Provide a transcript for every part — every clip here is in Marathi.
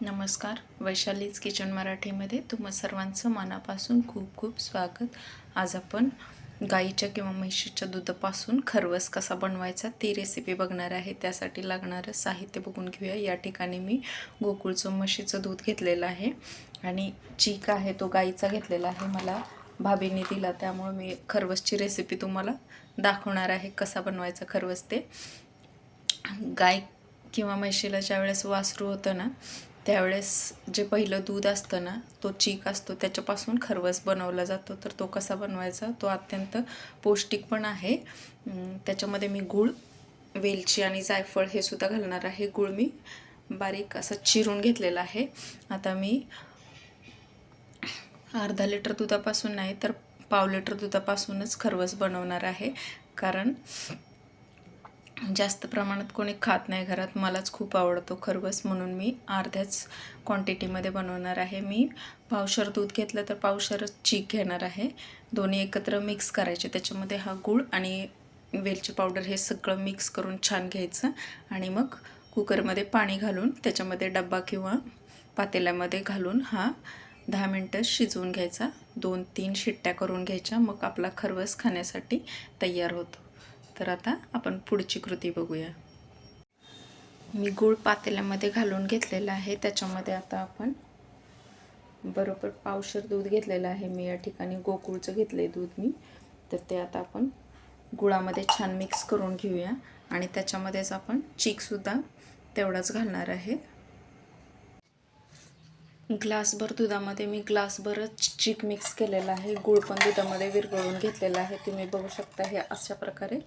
नमस्कार. वैशालीज किचन मराठीमध्ये तुम्हा सर्वांचं मनापासून खूप खूप स्वागत. आज आपण गाईच्या किंवा म्हशीच्या दुधापासून खरवस कसा बनवायचा ती रेसिपी बघणार आहे. त्यासाठी लागणारं साहित्य बघून घेऊया. या ठिकाणी मी गोकुळचं म्हशीचं दूध घेतलेलं आहे आणि चीक आहे तो गाईचा घेतलेला आहे. मला भाभीने दिला, त्यामुळे मी खरवसची रेसिपी तुम्हाला दाखवणार आहे. कसा बनवायचा खरवस ते. गाय किंवा म्हशीला ज्यावेळेस वासरू होतं ना, त्यावेळेस जे पहिलं दूध असतं ना, तो चीक असतो, त्याच्यापासून खरवस बनवला जातो. तर तो कसा बनवायचा, तो अत्यंत पौष्टिक पण आहे. त्याच्यामध्ये मी गूळ, वेलची आणि जायफळ हे सुद्धा घालणार आहे. गूळ मी बारीक असं चिरून घेतलेला आहे. आता मी अर्धा लिटर दुधापासून नाही तर पाव लिटर दुधापासूनच खरवस बनवणार आहे. कारण जास्त प्रमाणात कोणी खात नाही घरात. मलाच खूप आवडतो खरवस, म्हणून मी अर्ध्याच क्वांटिटीमध्ये बनवणार आहे. मी पावशर दूध घेतलं तर पावशरच चीक घेणार आहे. दोन्ही एकत्र मिक्स करायचे. त्याच्यामध्ये हा गूळ आणि वेलची पावडर हे सगळं मिक्स करून छान घ्यायचं आणि मग कुकरमध्ये पाणी घालून त्याच्यामध्ये डब्बा किंवा पातेल्यामध्ये घालून हा 10 मिनटं शिजवून घ्यायचा. 2-3 शिट्ट्या करून घ्यायच्या. मग आपला खरवस खाण्यासाठी तयार होतो. तर आता आपण पुढची कृती बघूया. मी गूळ पातेल्यामध्ये घालून घेतलेला आहे. त्याच्यामध्ये आता आपण बरोबर पावशर दूध घेतलेलं आहे. मी या ठिकाणी गोकुळचं घेतलं आहे दूध मी. तर ते आता आपण गुळामध्ये छान मिक्स करून घेऊया आणि त्याच्यामध्येच आपण चीकसुद्धा तेवढाच घालणार आहे. ग्लासभर दुधामध्ये मी ग्लासभरच चीक मिक्स केलेला आहे. गूळ पण दुधामध्ये विरघळून घेतलेला आहे. तुम्ही बघू शकता हे अशा प्रकारे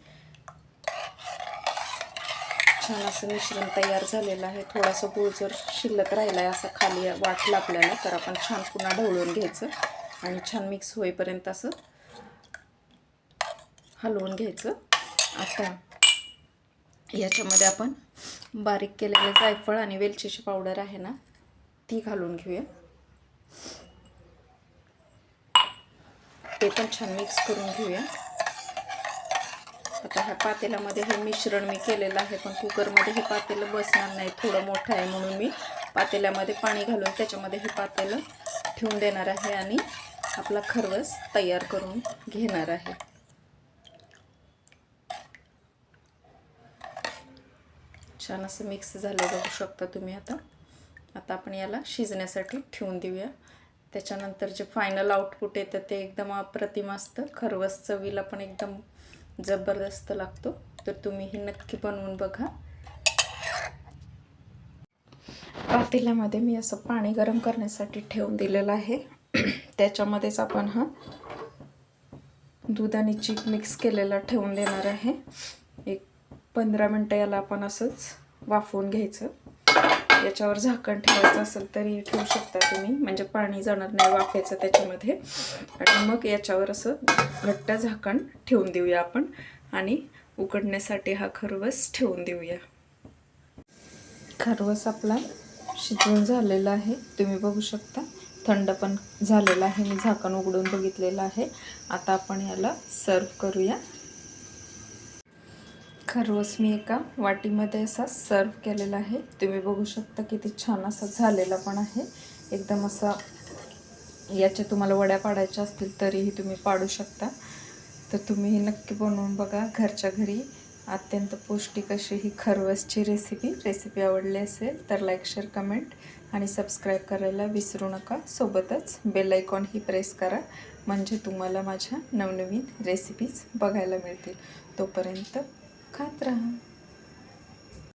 छान असं मिश्रण तयार झालेलं आहे. थोडासा गूळ जर शिल्लक राहिला आहे असं खाली वाटलं आपल्याला, तर आपण छान पुन्हा ढवळून घ्यायचं आणि छान मिक्स होईपर्यंत असं हलवून घ्यायचं. आता याच्यामध्ये आपण बारीक केलेले जायफळ आणि वेलचीची पावडर आहे ना, ती घालून घेऊया. ते पण छान मिक्स करून घेऊया. आता ह्या पातेल्यामध्ये हे मिश्रण मी केलेलं आहे, पण कुकरमध्ये हे पातेलं बसणार नाही, थोडं मोठं आहे, म्हणून मी पातेल्यामध्ये पाणी घालून त्याच्यामध्ये हे पातेलं ठेवून देणार आहे आणि आपला खरवस तयार करून घेणार आहे. छान असं मिक्स झालं बघू शकता तुम्ही. आता आपण याला शिजण्यासाठी ठेवून देऊया. त्याच्यानंतर जे फायनल आउटपुट येतं ते एकदम अप्रतिम असतं. खरवस चवीला पण एकदम जबरदस्त लागतो. तर तुम्ही ही नक्की बनवून बघा. पातेल्यामध्ये मी असं पाणी गरम करण्यासाठी ठेवून दिलेलं आहे. त्याच्यामध्येच आपण हा दूध आणि चीक मिक्स केलेला ठेवून देणार आहे. एक 15 मिनटं याला आपण असंच वाफवून घ्यायचं. याच्यावर झाकण ठेवायचं असेल तरी ठेवू शकता तुम्ही, म्हणजे पाणी जाणार नाही वाफायचं त्याच्यामध्ये. आणि मग याच्यावर असं घट्ट झाकण ठेवून देऊया आपण आणि उकडण्यासाठी हा खरवस ठेवून देऊया. खरवस आपला शिजवून झालेला आहे, तुम्ही बघू शकता. थंड पण झालेला आहे. मी झाकण उघडून बघितलेलं आहे. आता आपण याला सर्व करूया. खरवस मी एका वाटीमध्ये असा सर्व केलेला आहे. तुम्ही बघू शकता किती छान असा झालेला पण आहे. एकदम असा, याच्या तुम्हाला वड्या पाडायच्या असतील तरीही तुम्ही पाडू शकता. तर तुम्ही ही नक्की बनवून बघा घरच्या घरी. अत्यंत पौष्टिक अशी ही खरवसची रेसिपी आवडली असेल तर लाईक, शेअर, कमेंट आणि सबस्क्राईब करायला विसरू नका. सोबतच बेल आयकॉनही प्रेस करा, म्हणजे तुम्हाला माझ्या नवनवीन रेसिपीज बघायला मिळतील. तोपर्यंत खात राहा.